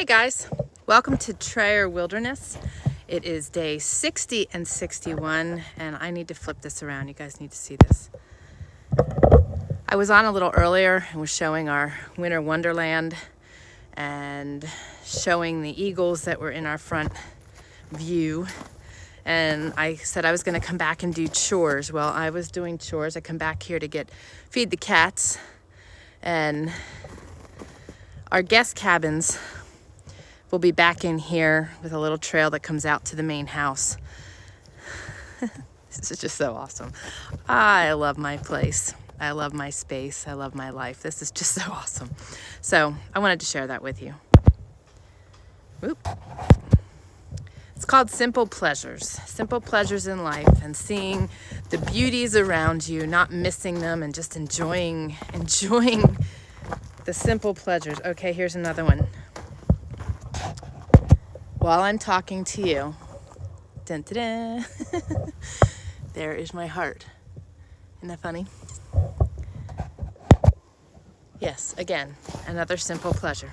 Hey guys, welcome to Trayer Wilderness. It is day 60 and 61, and I need to flip this around. You guys need to see this. I was on a little earlier and was showing our winter wonderland and showing the eagles that were in our front view. And I said I was going to come back and do chores. Well, I was doing chores. I come back here to feed the cats, and our guest cabins will be back in here with a little trail that comes out to the main house. This is just so awesome. I love my place. I love my space. I love my life. This is just so awesome. So I wanted to share that with you. Whoop. It's called Simple Pleasures. Simple pleasures in life, and seeing the beauties around you, not missing them, and just enjoying the simple pleasures. Okay, here's another one. While I'm talking to you, dun, dun, dun, there is my heart. Isn't that funny? Yes, again, another simple pleasure.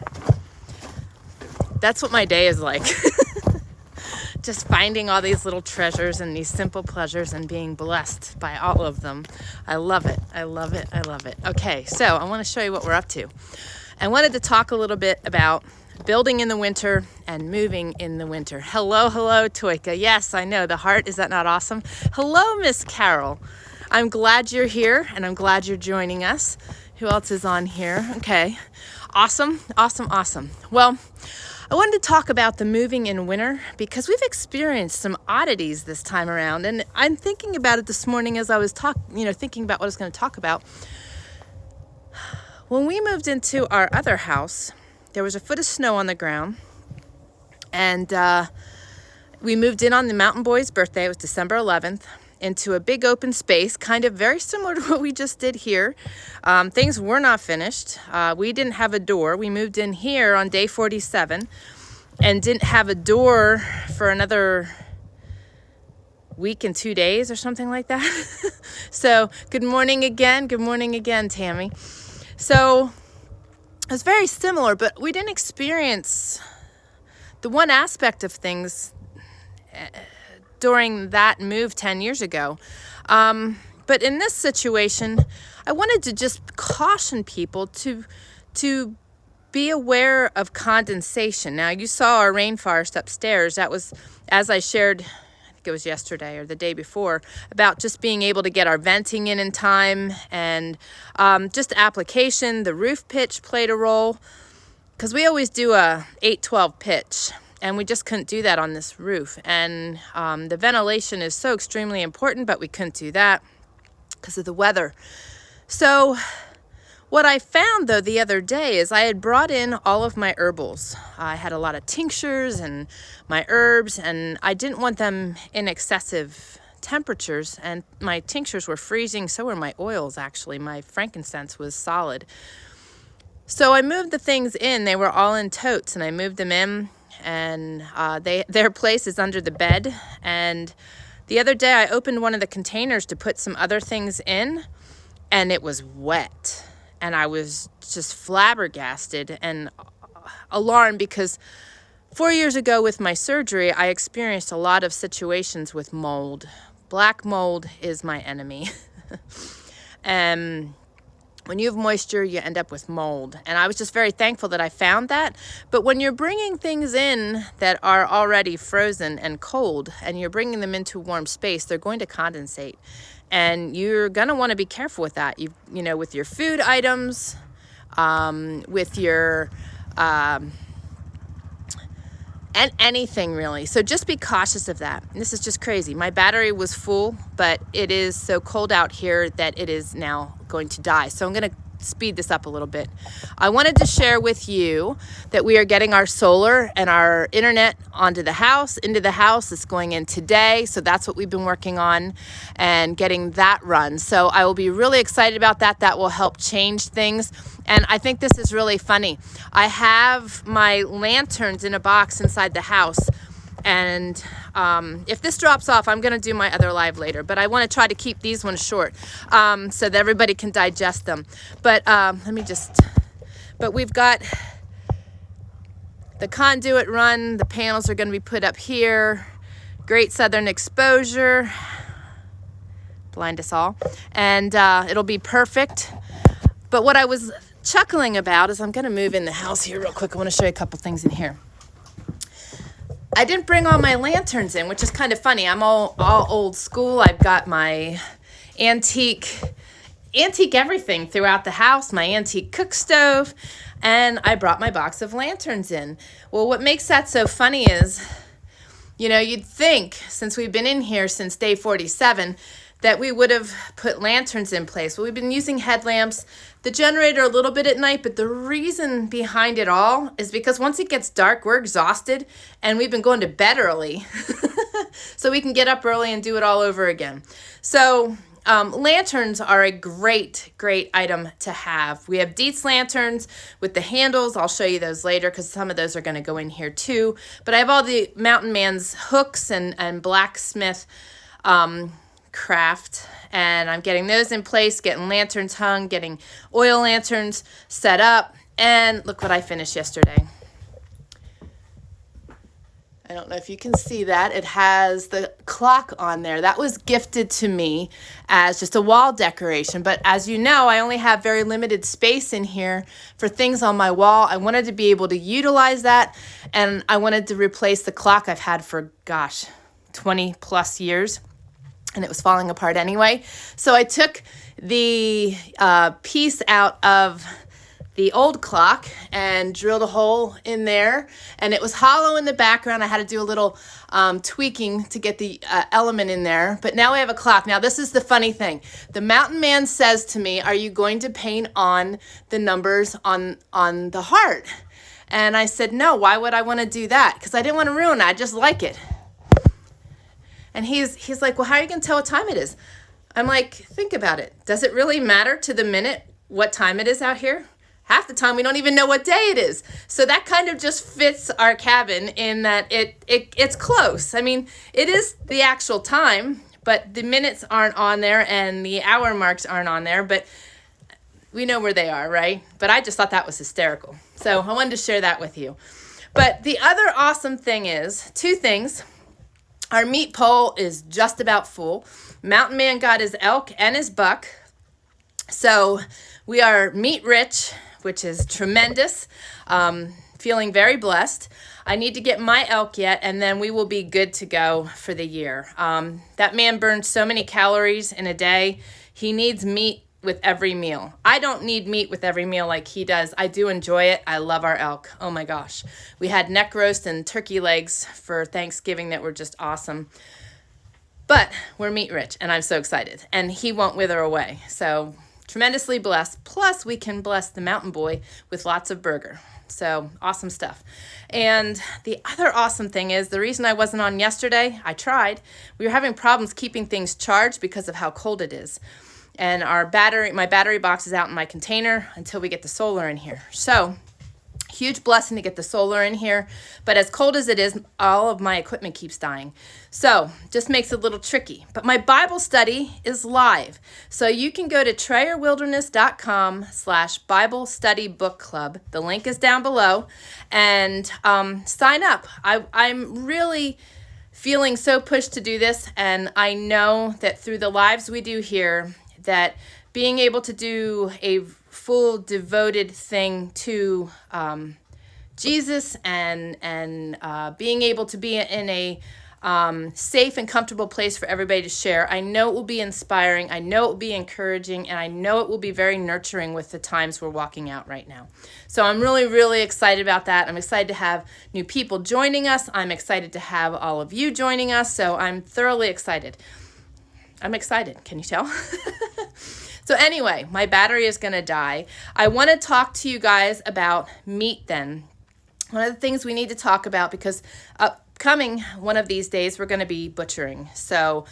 That's what my day is like. Just finding all these little treasures and these simple pleasures and being blessed by all of them. I love it. I love it. I love it. Okay, so I want to show you what we're up to. I wanted to talk a little bit about building in the winter and moving in the winter. Hello, Toika. Yes, I know, the heart. Is that not awesome? Hello, Miss Carol. I'm glad you're here, and I'm glad you're joining us. Who else is on here? Okay. Awesome. Well, I wanted to talk about the moving in winter because we've experienced some oddities this time around, and I'm thinking about it this morning as I was thinking about what I was going to talk about. When we moved into our other house, there was a foot of snow on the ground, and we moved in on the Mountain Boy's birthday. It was December 11th, into a big open space, kind of very similar to what we just did here. Things were not finished. We didn't have a door. We moved in here on day 47 and didn't have a door for another week and 2 days or something like that. So good morning again, Tammy. So it was very similar, but we didn't experience the one aspect of things during that move 10 years ago. But in this situation, I wanted to just caution people to be aware of condensation. Now, you saw our rainforest upstairs. That was, as I shared, I think it was yesterday or the day before, about just being able to get our venting in time, and just application. The roof pitch played a role, because we always do a 8-12 pitch, and we just couldn't do that on this roof. And the ventilation is so extremely important, but we couldn't do that because of the weather. So what I found, though, the other day is I had brought in all of my herbals. I had a lot of tinctures and my herbs, and I didn't want them in excessive temperatures. And my tinctures were freezing, so were my oils, actually. My frankincense was solid. So I moved the things in. They were all in totes, and I moved them in, and their place is under the bed. And the other day I opened one of the containers to put some other things in, and it was wet. And I was just flabbergasted and alarmed, because 4 years ago with my surgery, I experienced a lot of situations with mold. Black mold is my enemy. And when you have moisture, you end up with mold. And I was just very thankful that I found that. But when you're bringing things in that are already frozen and cold, and you're bringing them into warm space, they're going to condensate. And you're going to want to be careful with that. You know, with your food items, with your, and anything really. So just be cautious of that. And this is just crazy. My battery was full, but it is so cold out here that it is now going to die. So I'm going to speed this up a little bit. I wanted to share with you that we are getting our solar and our internet into the house. It's going in today. So that's what we've been working on, and getting that run. So I will be really excited about that. That will help change things. And I think this is really funny. I have my lanterns in a box inside the house. And if this drops off, I'm going to do my other live later. But I want to try to keep these ones short so that everybody can digest them. But we've got the conduit run. The panels are going to be put up here. Great southern exposure. Blind us all. And it'll be perfect. But what I was chuckling about is I'm going to move in the house here real quick. I want to show you a couple things in here. I didn't bring all my lanterns in, which is kind of funny. I'm all old school. I've got my antique everything throughout the house, my antique cook stove, and I brought my box of lanterns in. Well, what makes that so funny is, you know, you'd think since we've been in here since day 47 that we would have put lanterns in place. Well, we've been using headlamps, the generator a little bit at night, but the reason behind it all is because once it gets dark, we're exhausted and we've been going to bed early so we can get up early and do it all over again. So lanterns are a great item to have. We have Dietz lanterns with the handles. I'll show you those later because some of those are going to go in here too. But I have all the Mountain Man's hooks and blacksmith craft, and I'm getting those in place, getting lanterns hung, getting oil lanterns set up, and look what I finished yesterday. I don't know if you can see that. It has the clock on there. That was gifted to me as just a wall decoration. But as you know, I only have very limited space in here for things on my wall. I wanted to be able to utilize that, and I wanted to replace the clock I've had for, gosh, 20 plus years. And it was falling apart anyway. So I took the piece out of the old clock and drilled a hole in there, and it was hollow in the background. I had to do a little tweaking to get the element in there, but now we have a clock. Now this is the funny thing. The Mountain Man says to me, are you going to paint on the numbers on the heart? And I said, no, why would I want to do that? Because I didn't want to ruin it. I just like it. And he's like, well, how are you going to tell what time it is? I'm like, think about it. Does it really matter to the minute what time it is out here? Half the time we don't even know what day it is. So that kind of just fits our cabin in that it's close. I mean, it is the actual time, but the minutes aren't on there and the hour marks aren't on there, but we know where they are, right? But I just thought that was hysterical. So I wanted to share that with you. But the other awesome thing is, two things. Our meat pole is just about full. Mountain Man got his elk and his buck. So we are meat rich, which is tremendous. Feeling very blessed. I need to get my elk yet, and then we will be good to go for the year. That man burns so many calories in a day. He needs meat with every meal. I don't need meat with every meal like he does. I do enjoy it. I love our elk. Oh my gosh. We had neck roast and turkey legs for Thanksgiving that were just awesome. But we're meat rich and I'm so excited. And he won't wither away. So tremendously blessed. Plus we can bless the mountain boy with lots of burger. So awesome stuff. And the other awesome thing is the reason I wasn't on yesterday, I tried. We were having problems keeping things charged because of how cold it is. And my battery box is out in my container until we get the solar in here. So, huge blessing to get the solar in here. But as cold as it is, all of my equipment keeps dying. So, just makes it a little tricky. But my Bible study is live. So, you can go to TrayerWilderness.com/Bible Study Book Club. The link is down below. And sign up. I'm really feeling so pushed to do this. And I know that through the lives we do here, that being able to do a full devoted thing to Jesus and being able to be in a safe and comfortable place for everybody to share, I know it will be inspiring, I know it will be encouraging, and I know it will be very nurturing with the times we're walking out right now. So I'm really excited about that. I'm excited to have new people joining us. I'm excited to have all of you joining us. So I'm thoroughly excited. I'm excited. Can you tell? So anyway, my battery is going to die. I want to talk to you guys about meat then. One of the things we need to talk about, because upcoming one of these days, we're going to be butchering. So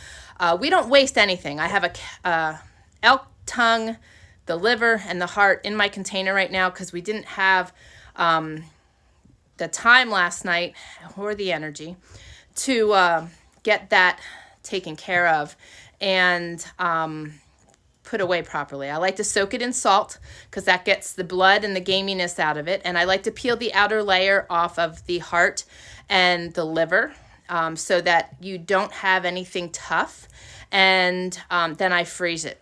we don't waste anything. I have a elk tongue, the liver, and the heart in my container right now because we didn't have the time last night or the energy to get that taken care of. And put away properly. I like to soak it in salt because that gets the blood and the gaminess out of it. And I like to peel the outer layer off of the heart and the liver so that you don't have anything tough. And then I freeze it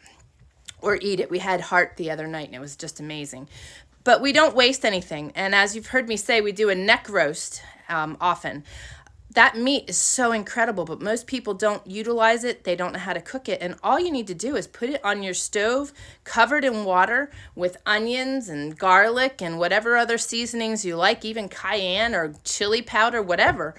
or eat it. We had heart the other night and it was just amazing. But we don't waste anything. And as you've heard me say, we do a neck roast often. That meat is so incredible, but most people don't utilize it. They don't know how to cook it. And all you need to do is put it on your stove, covered in water with onions and garlic and whatever other seasonings you like, even cayenne or chili powder, whatever,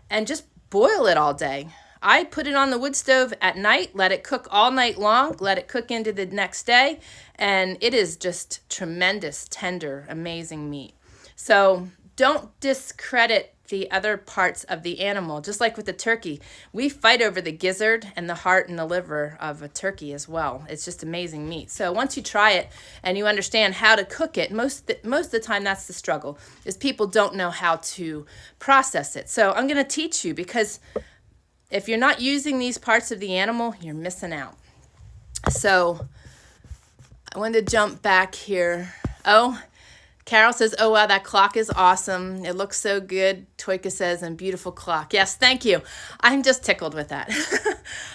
and just boil it all day. I put it on the wood stove at night, let it cook all night long, let it cook into the next day, and it is just tremendous, tender, amazing meat. So don't discredit the other parts of the animal. Just like with the turkey, we fight over the gizzard and the heart and the liver of a turkey as well. It's just amazing meat. So once you try it and you understand how to cook it, most of the time that's the struggle, is people don't know how to process it. So I'm going to teach you, because if you're not using these parts of the animal, you're missing out. So I wanted to jump back here. Oh, Carol says, oh, wow, that clock is awesome. It looks so good. Toika says, and beautiful clock. Yes, thank you. I'm just tickled with that.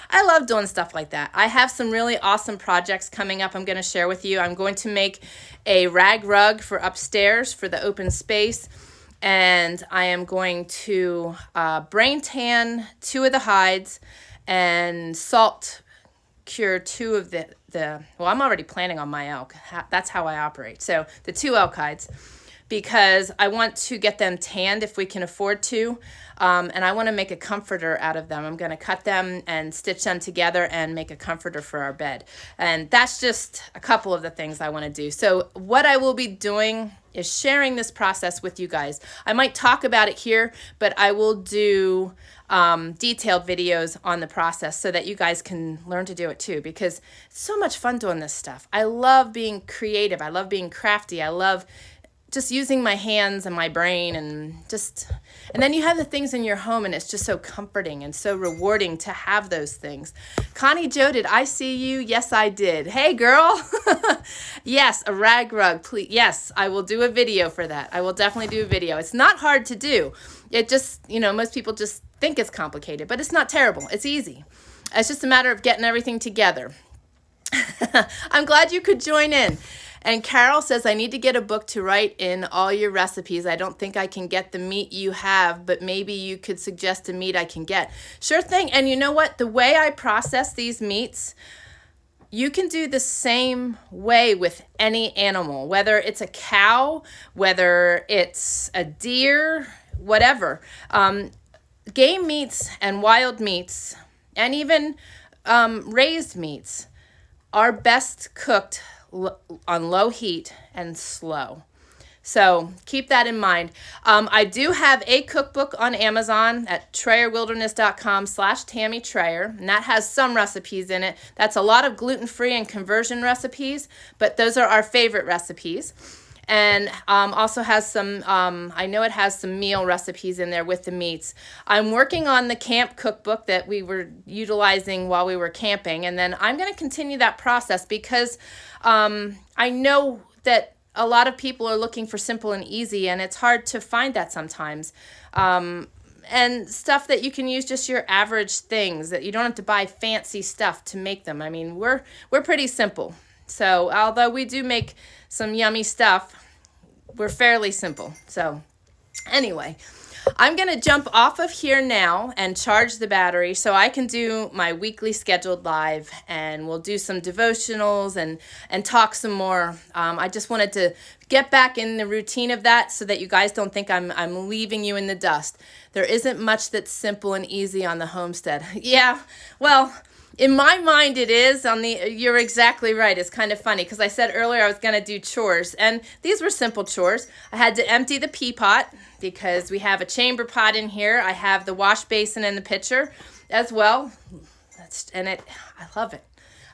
I love doing stuff like that. I have some really awesome projects coming up I'm going to share with you. I'm going to make a rag rug for upstairs for the open space. And I am going to brain tan 2 of the hides and salt cure 2 of the well, I'm already planning on my elk. That's how I operate. So the 2 elk hides, because I want to get them tanned if we can afford to. And I want to make a comforter out of them. I'm going to cut them and stitch them together and make a comforter for our bed. And that's just a couple of the things I want to do. So what I will be doing is sharing this process with you guys. I might talk about it here, but I will do detailed videos on the process so that you guys can learn to do it too, because it's so much fun doing this stuff. I love being creative. I love being crafty. I love just using my hands and my brain, and then you have the things in your home and it's just so comforting and so rewarding to have those things. Connie Jo, did I see you? Yes, I did. Hey, girl. Yes, a rag rug, please. Yes, I will do a video for that. I will definitely do a video. It's not hard to do. It just, most people just think it's complicated, but it's not terrible. It's easy. It's just a matter of getting everything together. I'm glad you could join in. And Carol says, I need to get a book to write in all your recipes. I don't think I can get the meat you have, but maybe you could suggest a meat I can get. Sure thing. And you know what? The way I process these meats, you can do the same way with any animal, whether it's a cow, whether it's a deer, whatever. Game meats and wild meats, and even raised meats, are best cooked on low heat and slow. So keep that in mind. I do have a cookbook on Amazon at TrayerWilderness.com/TammyTrayer, and that has some recipes in it. That's a lot of gluten-free and conversion recipes, but those are our favorite recipes. And also has some, I know it has some meal recipes in there with the meats. I'm working on the camp cookbook that we were utilizing while we were camping, and then I'm going to continue that process because I know that a lot of people are looking for simple and easy, and it's hard to find that sometimes. And stuff that you can use just your average things, that you don't have to buy fancy stuff to make them. I mean, we're pretty simple. So although we do make some yummy stuff, we're fairly simple. So anyway, I'm going to jump off of here now and charge the battery so I can do my weekly scheduled live, and we'll do some devotionals and talk some more. I just wanted to get back in the routine of that so that you guys don't think I'm leaving you in the dust. There isn't much that's simple and easy on the homestead. Yeah, well, in my mind it is. You're exactly right. It's kind of funny because I said earlier I was going to do chores, and these were simple chores. I had to empty the pea pot because we have a chamber pot in here. I have the wash basin in the pitcher as well. I love it.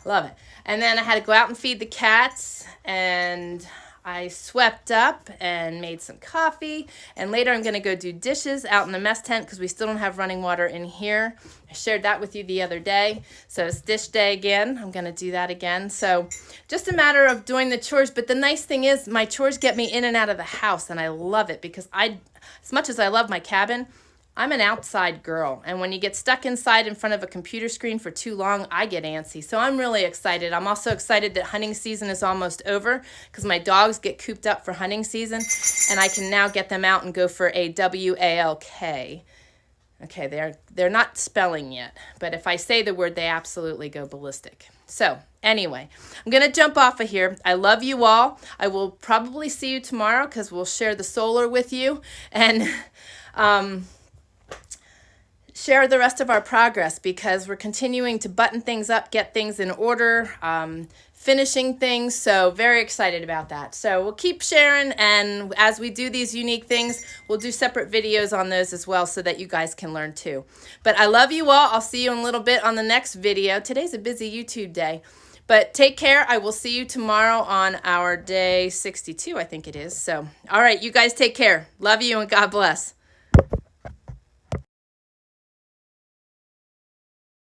I love it. And then I had to go out and feed the cats, and I swept up and made some coffee, and later I'm going to go do dishes out in the mess tent because we still don't have running water in here. I shared that with you the other day, so it's dish day again. I'm going to do that again. So just a matter of doing the chores, but the nice thing is my chores get me in and out of the house, and I love it because as much as I love my cabin, I'm an outside girl, and when you get stuck inside in front of a computer screen for too long, I get antsy. So I'm really excited. I'm also excited that hunting season is almost over because my dogs get cooped up for hunting season, and I can now get them out and go for a WALK. Okay, they're not spelling yet, but if I say the word, they absolutely go ballistic. So anyway, I'm going to jump off of here. I love you all. I will probably see you tomorrow because we'll share the solar with you, and share the rest of our progress because we're continuing to button things up, get things in order, finishing things. So very excited about that. So we'll keep sharing, and as we do these unique things, we'll do separate videos on those as well so that you guys can learn too. But I love you all. I'll see you in a little bit on the next video. Today's a busy YouTube day. But take care. I will see you tomorrow on our day 62, I think it is. So, all right, you guys take care. Love you and God bless.